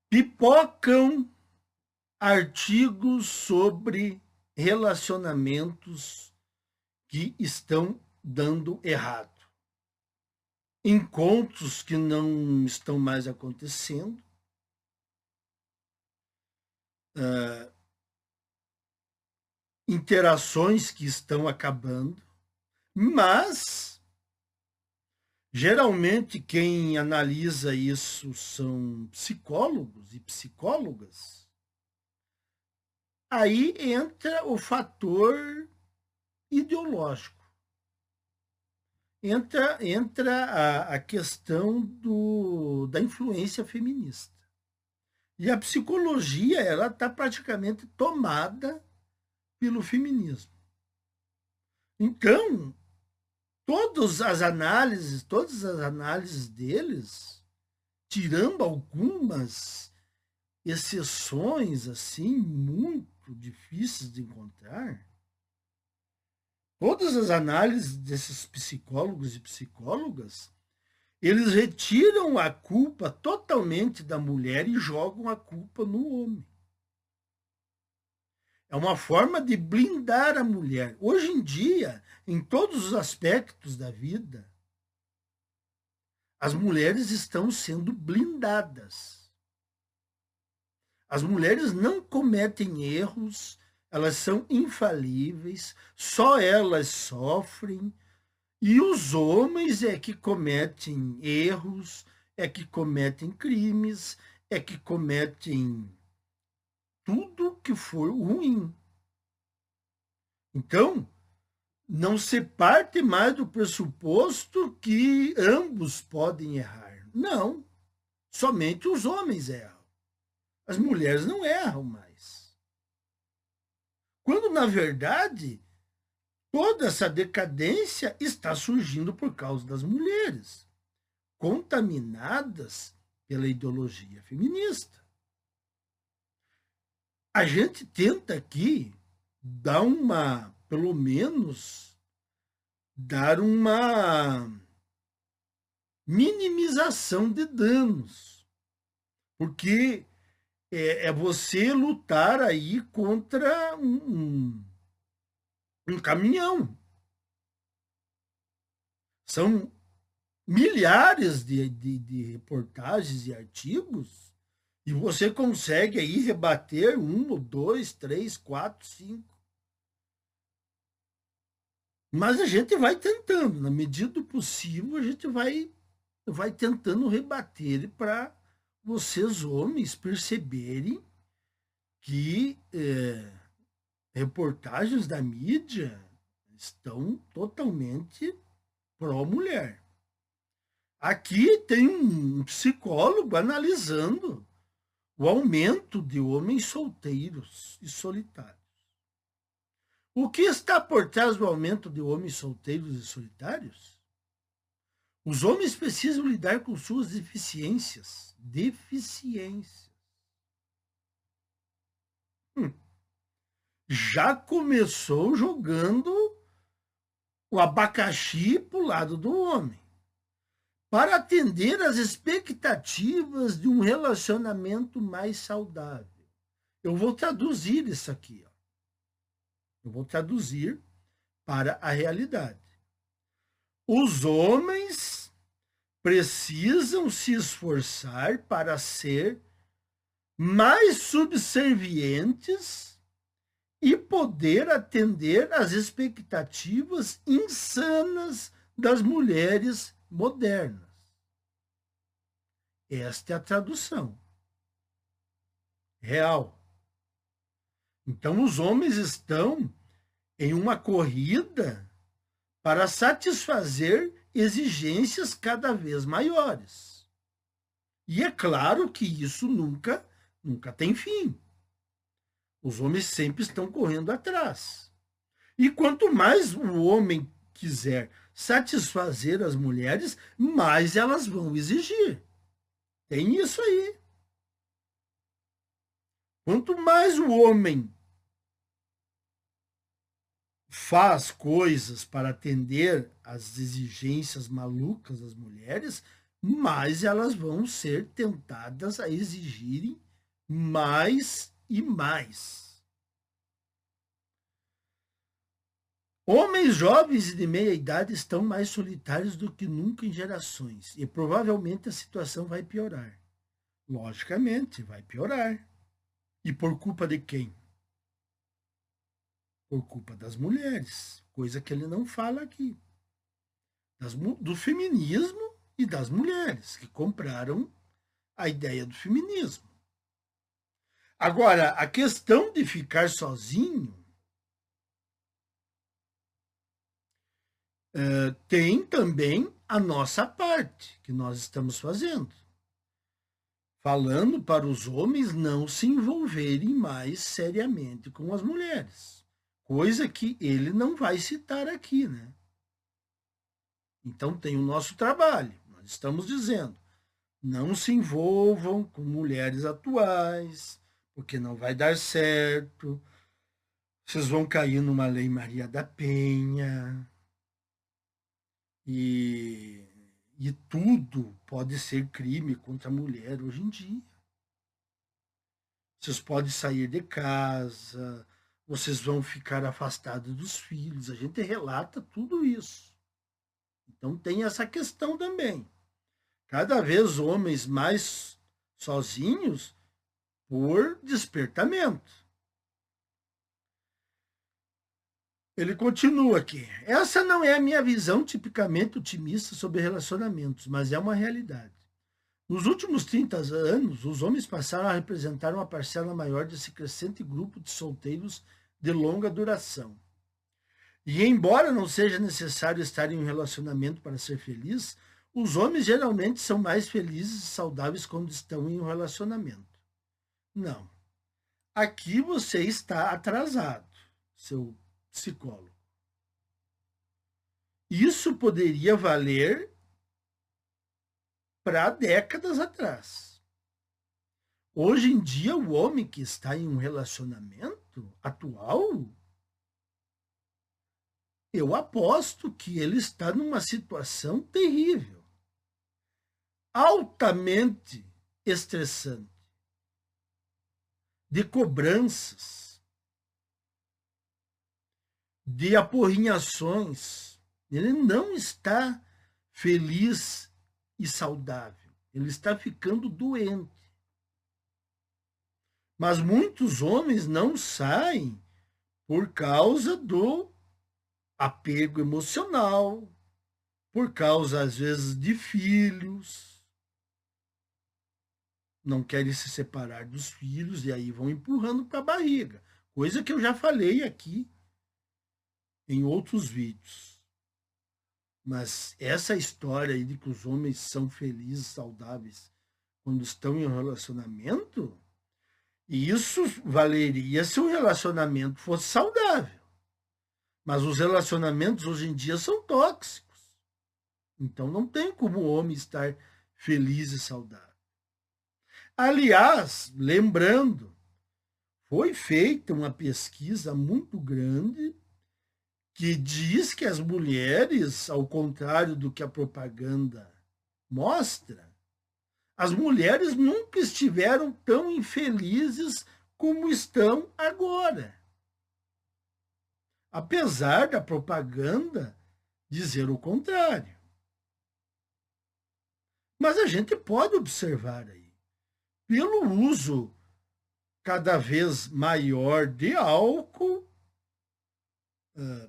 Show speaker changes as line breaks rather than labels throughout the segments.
Pipocam artigos sobre relacionamentos que estão dando errado. Encontros que não estão mais acontecendo. Interações que estão acabando. Mas, geralmente, quem analisa isso são psicólogos e psicólogas. Aí entra o fator ideológico. Entra a questão da influência feminista. E a psicologia ela está praticamente tomada pelo feminismo. Então, todas as análises deles, tirando algumas exceções assim muito difíceis de encontrar, todas as análises desses psicólogos e psicólogas, eles retiram a culpa totalmente da mulher e jogam a culpa no homem. É uma forma de blindar a mulher. Hoje em dia, em todos os aspectos da vida, as mulheres estão sendo blindadas. As mulheres não cometem erros, elas são infalíveis, só elas sofrem. E os homens é que cometem erros, é que cometem crimes, é que cometem tudo que for ruim. Então, não se parte mais do pressuposto que ambos podem errar. Não, somente os homens erram. As mulheres não erram mais. Quando, na verdade, toda essa decadência está surgindo por causa das mulheres, contaminadas pela ideologia feminista. A gente tenta aqui dar pelo menos, dar uma minimização de danos, porque é você lutar aí contra um caminhão. São milhares de reportagens e artigos e você consegue aí rebater 1, 2, 3, 4, 5. Mas a gente vai tentando, na medida do possível, a gente vai tentando rebater para vocês, homens, perceberem que reportagens da mídia estão totalmente pró-mulher. Aqui tem um psicólogo analisando o aumento de homens solteiros e solitários. O que está por trás do aumento de homens solteiros e solitários? Os homens precisam lidar com suas deficiências. Deficiências. Já começou jogando o abacaxi para o lado do homem. Para atender às expectativas de um relacionamento mais saudável. Eu vou traduzir isso aqui. Ó. Eu vou traduzir para a realidade. Os homens precisam se esforçar para ser mais subservientes e poder atender às expectativas insanas das mulheres modernas. Esta é a tradução real. Então, os homens estão em uma corrida para satisfazer exigências cada vez maiores. E é claro que isso nunca tem fim. Os homens sempre estão correndo atrás. E quanto mais o homem quiser satisfazer as mulheres, mais elas vão exigir. Tem isso aí. Quanto mais o homem faz coisas para atender às exigências malucas das mulheres, mais elas vão ser tentadas a exigirem mais e mais. Homens jovens e de meia idade estão mais solitários do que nunca em gerações, e provavelmente a situação vai piorar. Logicamente, vai piorar. E por culpa de quem? Por culpa das mulheres, coisa que ele não fala aqui. Do feminismo e das mulheres, que compraram a ideia do feminismo. Agora, a questão de ficar sozinho tem também a nossa parte, que nós estamos fazendo. Falando para os homens não se envolverem mais seriamente com as mulheres. Coisa que ele não vai citar aqui, né? Então tem o nosso trabalho. Nós estamos dizendo, não se envolvam com mulheres atuais, porque não vai dar certo. Vocês vão cair numa lei Maria da Penha. E tudo pode ser crime contra a mulher hoje em dia. Vocês podem sair de casa, vocês vão ficar afastados dos filhos. A gente relata tudo isso. Então tem essa questão também. Cada vez homens mais sozinhos por despertamento. Ele continua aqui. Essa não é a minha visão tipicamente otimista sobre relacionamentos, mas é uma realidade. Nos últimos 30 anos, os homens passaram a representar uma parcela maior desse crescente grupo de solteiros de longa duração. E embora não seja necessário estar em um relacionamento para ser feliz, os homens geralmente são mais felizes e saudáveis quando estão em um relacionamento. Não. Aqui você está atrasado, seu psicólogo. Isso poderia valer para décadas atrás. Hoje em dia, o homem que está em um relacionamento atual, eu aposto que ele está numa situação terrível, altamente estressante, de cobranças, de apurrinhações. Ele não está feliz e saudável. Ele está ficando doente. Mas muitos homens não saem por causa do apego emocional, por causa, às vezes, de filhos. Não querem se separar dos filhos e aí vão empurrando para a barriga. Coisa que eu já falei aqui em outros vídeos. Mas essa história aí de que os homens são felizes, saudáveis, quando estão em um relacionamento, isso valeria se o relacionamento fosse saudável. Mas os relacionamentos hoje em dia são tóxicos. Então não tem como o homem estar feliz e saudável. Aliás, lembrando, foi feita uma pesquisa muito grande que diz que as mulheres, ao contrário do que a propaganda mostra, as mulheres nunca estiveram tão infelizes como estão agora. Apesar da propaganda dizer o contrário. Mas a gente pode observar aí, pelo uso cada vez maior de álcool,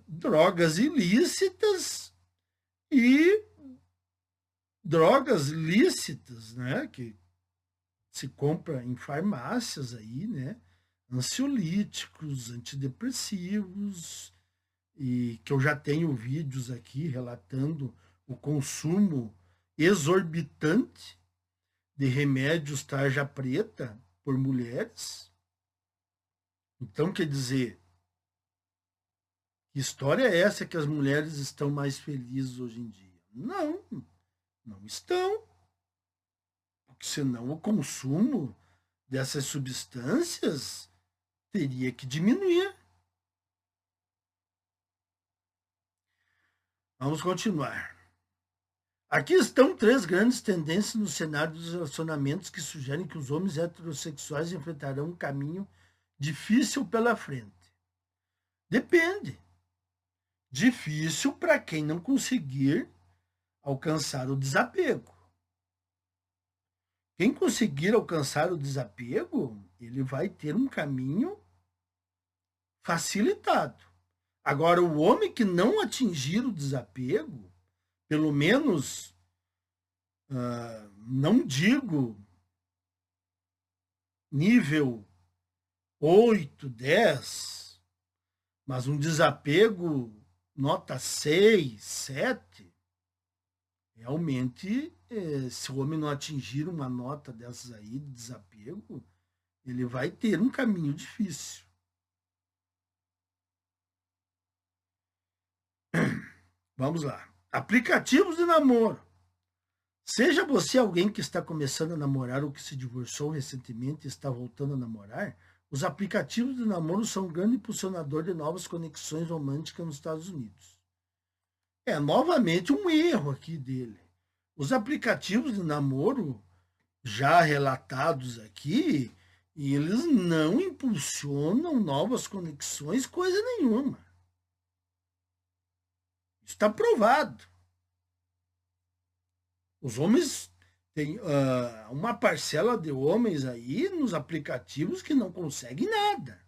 drogas ilícitas e drogas lícitas, né, que se compra em farmácias aí, né, ansiolíticos, antidepressivos, e que eu já tenho vídeos aqui relatando o consumo exorbitante de remédios tarja preta por mulheres. Então, quer dizer, que história é essa que as mulheres estão mais felizes hoje em dia? Não, não estão. Porque senão o consumo dessas substâncias teria que diminuir. Vamos continuar. Aqui estão 3 grandes tendências no cenário dos relacionamentos que sugerem que os homens heterossexuais enfrentarão um caminho difícil pela frente. Depende. Difícil para quem não conseguir alcançar o desapego. Quem conseguir alcançar o desapego, ele vai ter um caminho facilitado. Agora, o homem que não atingir o desapego, pelo menos, não digo nível 8, 10, mas um desapego nota 6, 7, realmente, se o homem não atingir uma nota dessas aí de desapego, ele vai ter um caminho difícil. Vamos lá. Aplicativos de namoro. Seja você alguém que está começando a namorar ou que se divorciou recentemente e está voltando a namorar, os aplicativos de namoro são um grande impulsionador de novas conexões românticas nos Estados Unidos. É novamente um erro aqui dele. Os aplicativos de namoro já relatados aqui, eles não impulsionam novas conexões, coisa nenhuma. Está provado. Os homens têm uma parcela de homens aí nos aplicativos que não conseguem nada.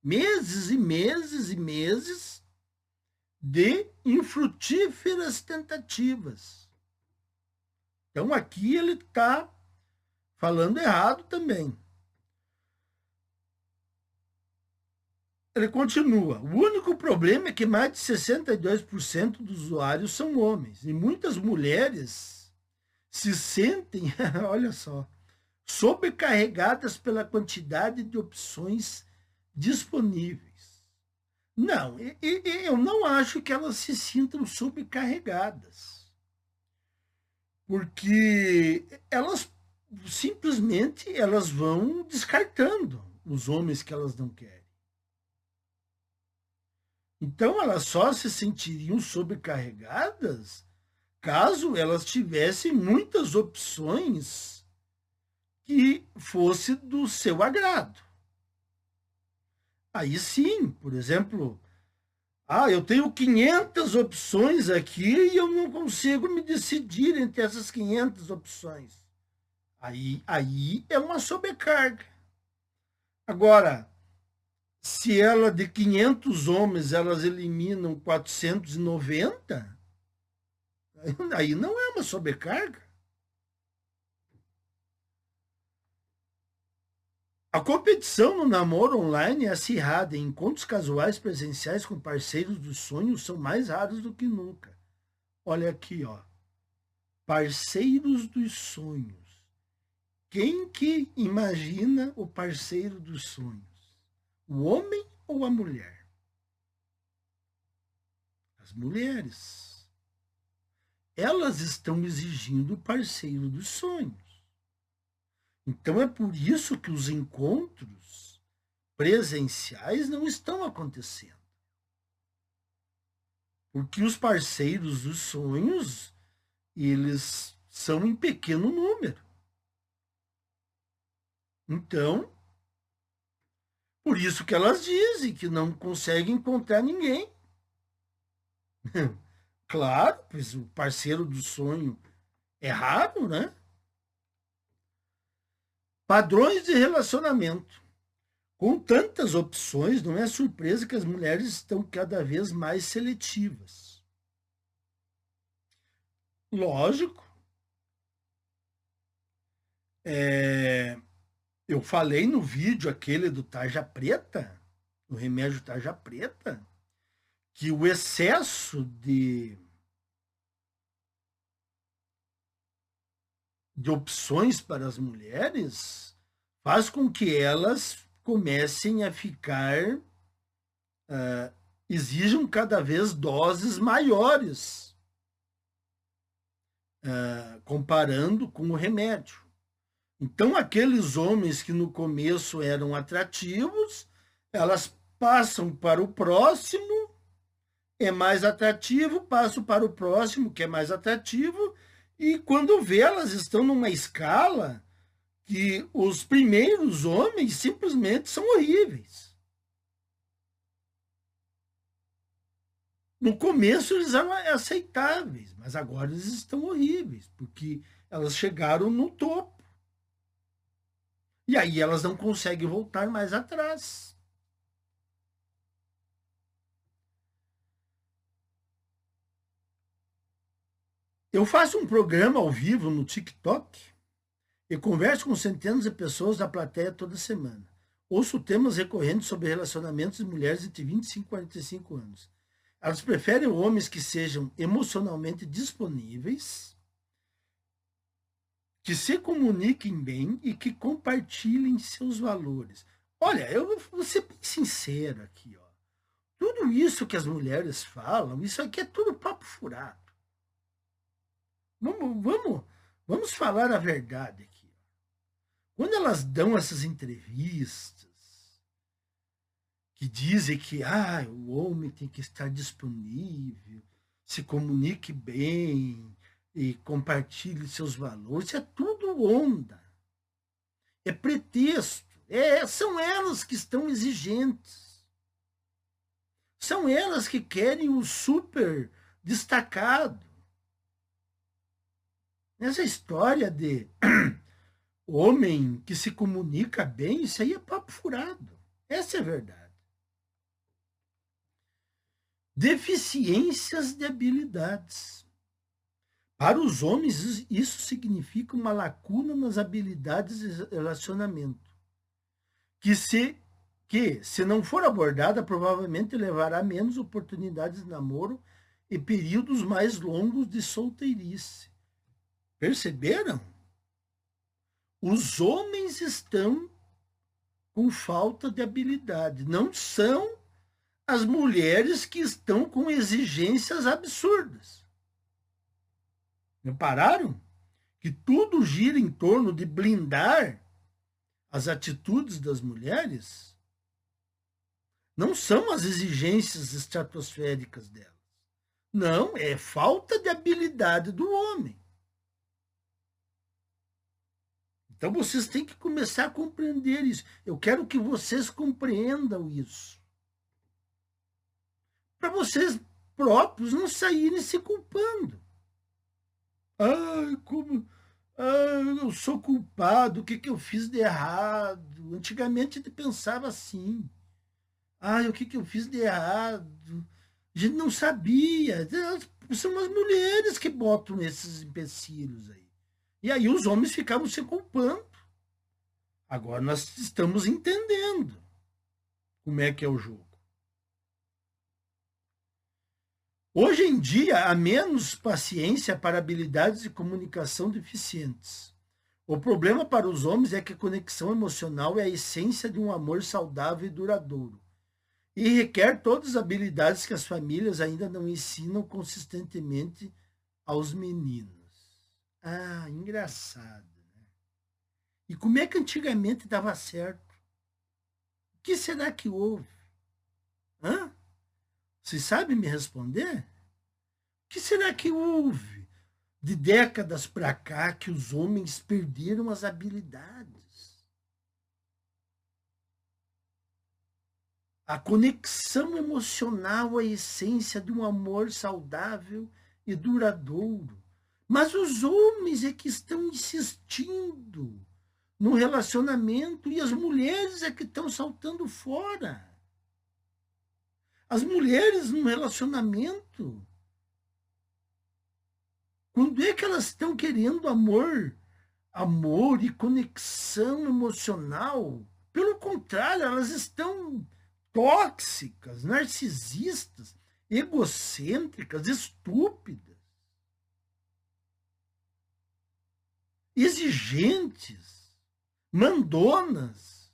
Meses e meses e meses de infrutíferas tentativas. Então aqui ele está falando errado também. Ele continua. O único problema é que mais de 62% dos usuários são homens. E muitas mulheres se sentem, olha só, sobrecarregadas pela quantidade de opções disponíveis. Não, eu não acho que elas se sintam sobrecarregadas. Porque elas simplesmente elas vão descartando os homens que elas não querem. Então, elas só se sentiriam sobrecarregadas caso elas tivessem muitas opções que fosse do seu agrado. Aí sim, por exemplo, eu tenho 500 opções aqui e eu não consigo me decidir entre essas 500 opções. Aí é uma sobrecarga. Agora, se ela de 500 homens, elas eliminam 490, aí não é uma sobrecarga. A competição no namoro online é acirrada e encontros casuais presenciais com parceiros dos sonhos são mais raros do que nunca. Olha aqui, ó. Parceiros dos sonhos. Quem que imagina o parceiro dos sonhos? O homem ou a mulher? As mulheres. Elas estão exigindo o parceiro dos sonhos. Então é por isso que os encontros presenciais não estão acontecendo. Porque os parceiros dos sonhos, eles são em pequeno número. Então, por isso que elas dizem que não conseguem encontrar ninguém. Claro, pois o parceiro do sonho é raro, né? Padrões de relacionamento. Com tantas opções, não é surpresa que as mulheres estão cada vez mais seletivas. Lógico. Eu falei no vídeo aquele do tarja preta, do remédio tarja preta, que o excesso de opções para as mulheres faz com que elas comecem a ficar, exijam cada vez doses maiores, comparando com o remédio. Então, aqueles homens que no começo eram atrativos, elas passam para o próximo é mais atrativo, passo para o próximo, que é mais atrativo, e quando vê, elas estão numa escala que os primeiros homens simplesmente são horríveis. No começo eles eram aceitáveis, mas agora eles estão horríveis, porque elas chegaram no topo. E aí elas não conseguem voltar mais atrás. Eu faço um programa ao vivo no TikTok e converso com centenas de pessoas da plateia toda semana. Ouço temas recorrentes sobre relacionamentos de mulheres entre 25 e 45 anos. Elas preferem homens que sejam emocionalmente disponíveis, que se comuniquem bem e que compartilhem seus valores. Olha, eu vou ser bem sincero aqui, ó. Tudo isso que as mulheres falam, isso aqui é tudo papo furado. Vamos falar a verdade aqui. Quando elas dão essas entrevistas, que dizem que o homem tem que estar disponível, se comunique bem e compartilhe seus valores, isso é tudo onda. É pretexto. São elas que estão exigentes. São elas que querem o super destacado. Essa história de homem que se comunica bem, isso aí é papo furado. Essa é a verdade. Deficiências de habilidades. Para os homens, isso significa uma lacuna nas habilidades de relacionamento, que se não for abordada, provavelmente levará a menos oportunidades de namoro e períodos mais longos de solteirice. Perceberam? Os homens estão com falta de habilidade. Não são as mulheres que estão com exigências absurdas. Repararam? Que tudo gira em torno de blindar as atitudes das mulheres? Não são as exigências estratosféricas delas. Não, é falta de habilidade do homem. Então vocês têm que começar a compreender isso. Eu quero que vocês compreendam isso. Para vocês próprios não saírem se culpando. Eu sou culpado, o que eu fiz de errado? Antigamente a gente pensava assim. O que eu fiz de errado? A gente não sabia. São as mulheres que botam esses empecilhos aí. E aí os homens ficavam se culpando. Agora nós estamos entendendo como é que é o jogo. Hoje em dia, há menos paciência para habilidades de comunicação deficientes. O problema para os homens é que a conexão emocional é a essência de um amor saudável e duradouro. E requer todas as habilidades que as famílias ainda não ensinam consistentemente aos meninos. Engraçado, né? E como é que antigamente dava certo? O que será que houve? Vocês sabem me responder? O que será que houve de décadas para cá que os homens perderam as habilidades? A conexão emocional é a essência de um amor saudável e duradouro. Mas os homens é que estão insistindo no relacionamento e as mulheres é que estão saltando fora. As mulheres no relacionamento, quando é que elas estão querendo amor e conexão emocional? Pelo contrário, elas estão tóxicas, narcisistas, egocêntricas, estúpidas, exigentes, mandonas.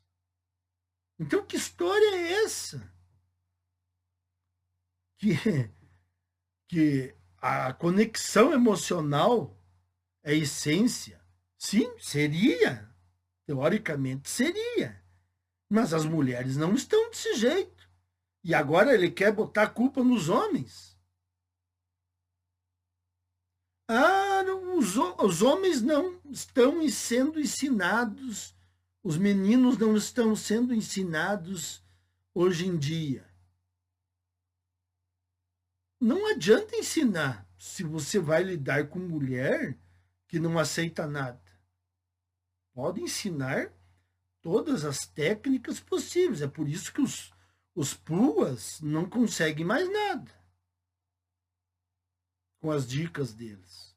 Então, que história é essa? Que a conexão emocional é a essência. Sim, seria. Teoricamente seria. Mas as mulheres não estão desse jeito. E agora ele quer botar a culpa nos homens. Ah, não, os homens não estão sendo ensinados, os meninos não estão sendo ensinados hoje em dia. Não adianta ensinar se você vai lidar com mulher que não aceita nada. Pode ensinar todas as técnicas possíveis. É por isso que os puas não conseguem mais nada com as dicas deles.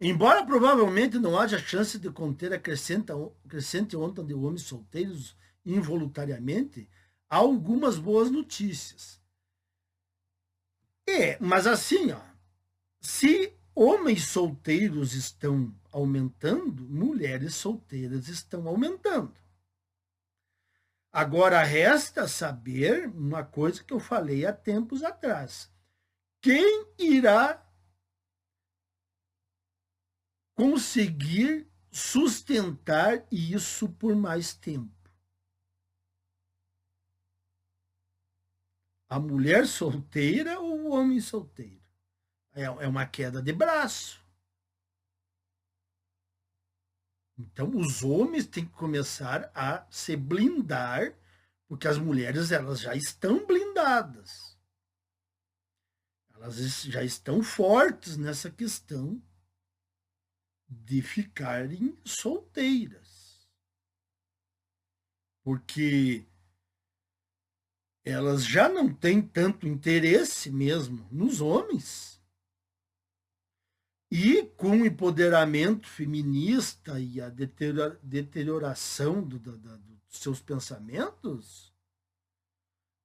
Embora provavelmente não haja chance de conter a crescente onda de homens solteiros involuntariamente, há algumas boas notícias. Mas assim, ó, se homens solteiros estão aumentando, mulheres solteiras estão aumentando. Agora resta saber uma coisa que eu falei há tempos atrás. Quem irá conseguir sustentar isso por mais tempo? A mulher solteira ou o homem solteiro? É uma queda de braço. Então, os homens têm que começar a se blindar, porque as mulheres elas já estão blindadas. Elas já estão fortes nessa questão de ficarem solteiras. Porque elas já não têm tanto interesse mesmo nos homens. E com o empoderamento feminista e a deterioração dos seus pensamentos,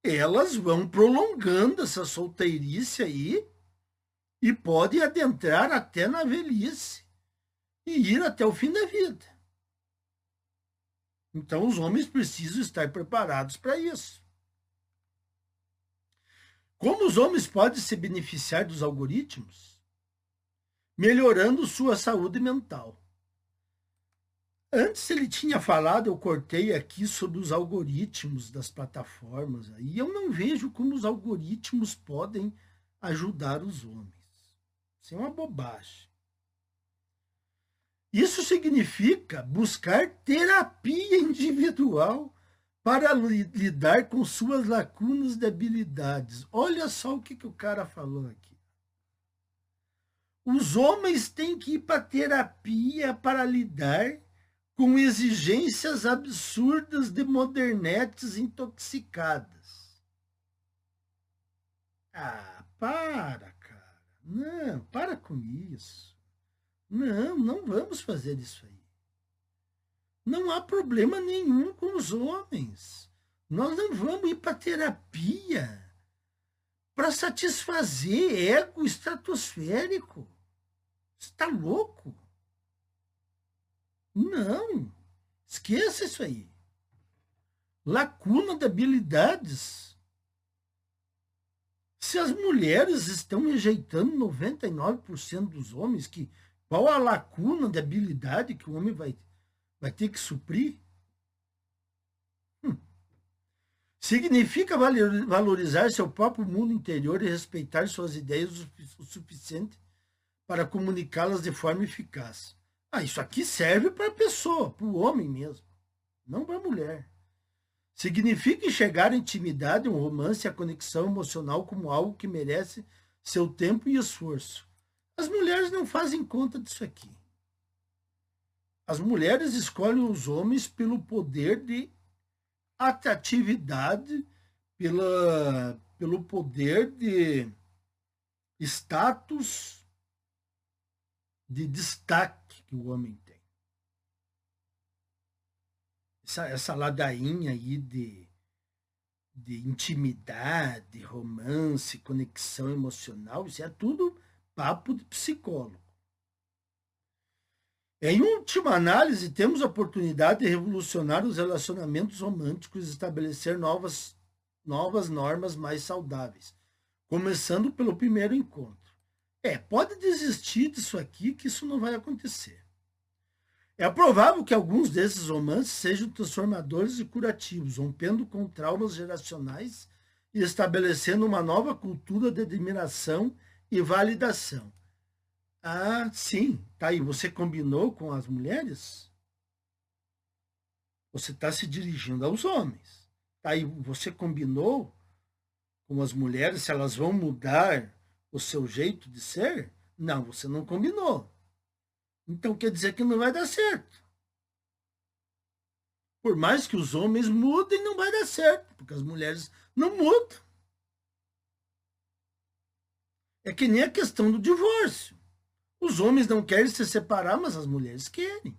elas vão prolongando essa solteirice aí e podem adentrar até na velhice e ir até o fim da vida. Então os homens precisam estar preparados para isso. Como os homens podem se beneficiar dos algoritmos? Melhorando sua saúde mental. Antes ele tinha falado, eu cortei aqui sobre os algoritmos das plataformas, e eu não vejo como os algoritmos podem ajudar os homens. Isso é uma bobagem. Isso significa buscar terapia individual para lidar com suas lacunas de habilidades. Olha só o que o cara falou aqui. Os homens têm que ir para terapia para lidar com exigências absurdas de modernetes intoxicadas. Ah, para, cara. Não, para com isso. Não vamos fazer isso aí. Não há problema nenhum com os homens. Nós não vamos ir para terapia para satisfazer ego estratosférico. Está louco? Não. Esqueça isso aí. Lacuna de habilidades. Se as mulheres estão rejeitando 99% dos homens, qual a lacuna de habilidade que o homem vai ter que suprir? Significa valorizar seu próprio mundo interior e respeitar suas ideias o suficiente para comunicá-las de forma eficaz. Isso aqui serve para a pessoa, para o homem mesmo, não para a mulher. Significa enxergar a intimidade, um romance e a conexão emocional como algo que merece seu tempo e esforço. As mulheres não fazem conta disso aqui. As mulheres escolhem os homens pelo poder de atratividade, pelo poder de status, de destaque que o homem tem. Essa ladainha aí de intimidade, romance, conexão emocional, isso é tudo papo de psicólogo. Em última análise, temos a oportunidade de revolucionar os relacionamentos românticos e estabelecer novas normas mais saudáveis, começando pelo primeiro encontro. Pode desistir disso aqui, que isso não vai acontecer. É provável que alguns desses romances sejam transformadores e curativos, rompendo com traumas geracionais e estabelecendo uma nova cultura de admiração e validação. Ah, sim, tá aí. Você combinou com as mulheres? Você está se dirigindo aos homens. Tá aí, você combinou com as mulheres se elas vão mudar o seu jeito de ser? Não, você não combinou. Então quer dizer que não vai dar certo. Por mais que os homens mudem, não vai dar certo, porque as mulheres não mudam. É que nem a questão do divórcio. Os homens não querem se separar, mas as mulheres querem.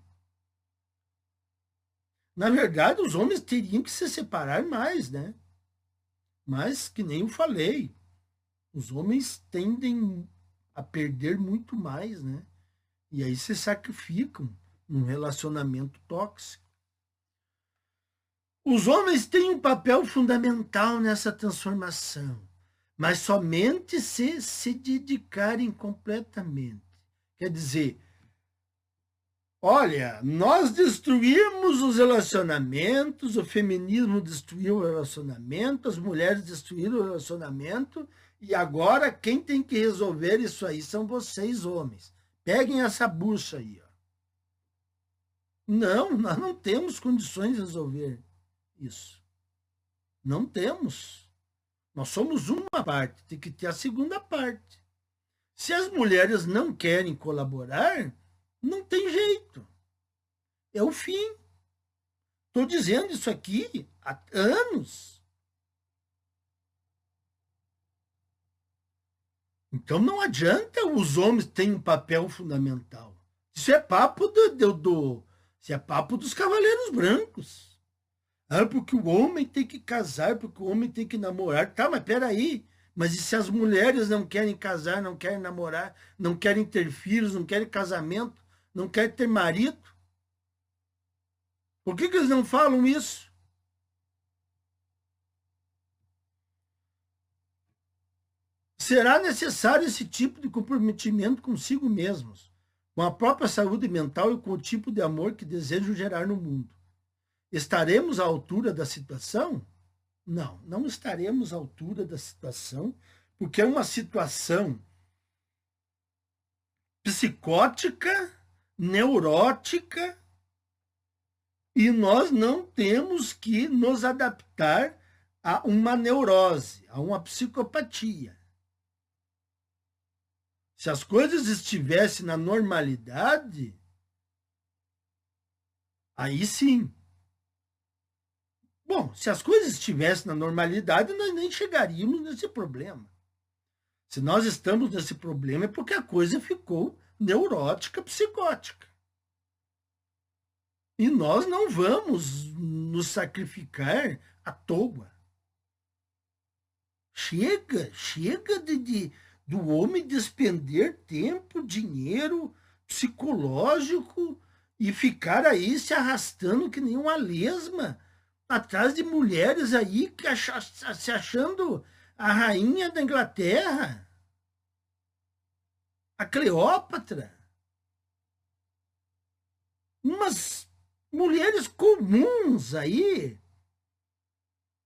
Na verdade, os homens teriam que se separar mais, né? Mas, que nem eu falei, os homens tendem a perder muito mais, né? E aí se sacrificam num relacionamento tóxico. Os homens têm um papel fundamental nessa transformação, mas somente se dedicarem completamente. Quer dizer, olha, nós destruímos os relacionamentos, o feminismo destruiu o relacionamento, as mulheres destruíram o relacionamento, e agora quem tem que resolver isso aí são vocês, homens. Peguem essa bucha aí. Ó. Não, nós não temos condições de resolver isso. Não temos. Nós somos uma parte, tem que ter a segunda parte. Se as mulheres não querem colaborar, não tem jeito. É o fim. Estou dizendo isso aqui há anos. Então não adianta os homens terem um papel fundamental. Isso é papo isso é papo dos cavaleiros brancos. Ah, porque o homem tem que casar, porque o homem tem que namorar. Tá, mas peraí. Mas e se as mulheres não querem casar, não querem namorar, não querem ter filhos, não querem casamento, não querem ter marido? Por que eles não falam isso? Será necessário esse tipo de comprometimento consigo mesmos, com a própria saúde mental e com o tipo de amor que desejam gerar no mundo. Estaremos à altura da situação? Não, não estaremos à altura da situação, porque é uma situação psicótica, neurótica, e nós não temos que nos adaptar a uma neurose, a uma psicopatia. Se as coisas estivessem na normalidade, aí sim. Bom, se as coisas estivessem na normalidade, nós nem chegaríamos nesse problema. Se nós estamos nesse problema é porque a coisa ficou neurótica, psicótica. E nós não vamos nos sacrificar à toa. Chega do homem despender tempo, dinheiro psicológico e ficar aí se arrastando que nem uma lesma atrás de mulheres aí se achando a rainha da Inglaterra, a Cleópatra, umas mulheres comuns aí,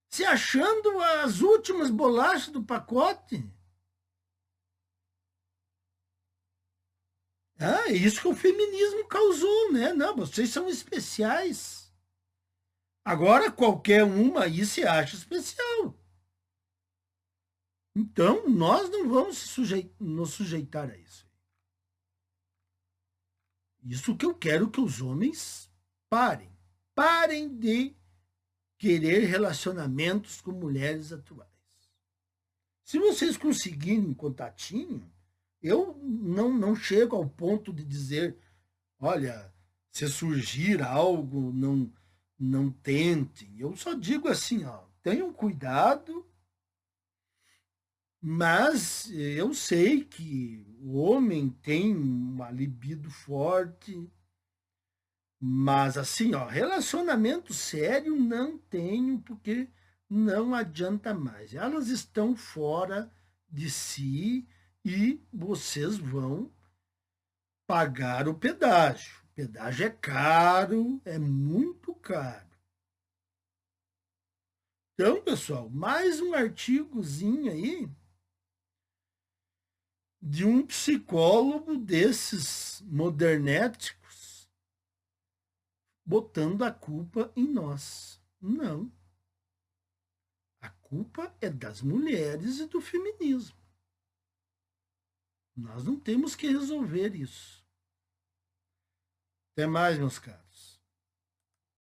se achando as últimas bolachas do pacote. Ah, é isso que o feminismo causou, né? Não, vocês são especiais. Agora qualquer uma aí se acha especial. Então, nós não vamos nos sujeitar a isso. Isso que eu quero que os homens parem. Parem de querer relacionamentos com mulheres atuais. Se vocês conseguirem um contatinho, eu não chego ao ponto de dizer, olha, se surgir algo, não tentem. Eu só digo assim, ó, tenham cuidado, mas eu sei que o homem tem uma libido forte, mas assim, ó, relacionamento sério não tenho, porque não adianta mais. Elas estão fora de si e vocês vão pagar o pedágio. Pedágio é caro, é muito caro. Então, pessoal, mais um artigozinho aí de um psicólogo desses modernéticos botando a culpa em nós. Não. A culpa é das mulheres e do feminismo. Nós não temos que resolver isso. Até mais, meus caros.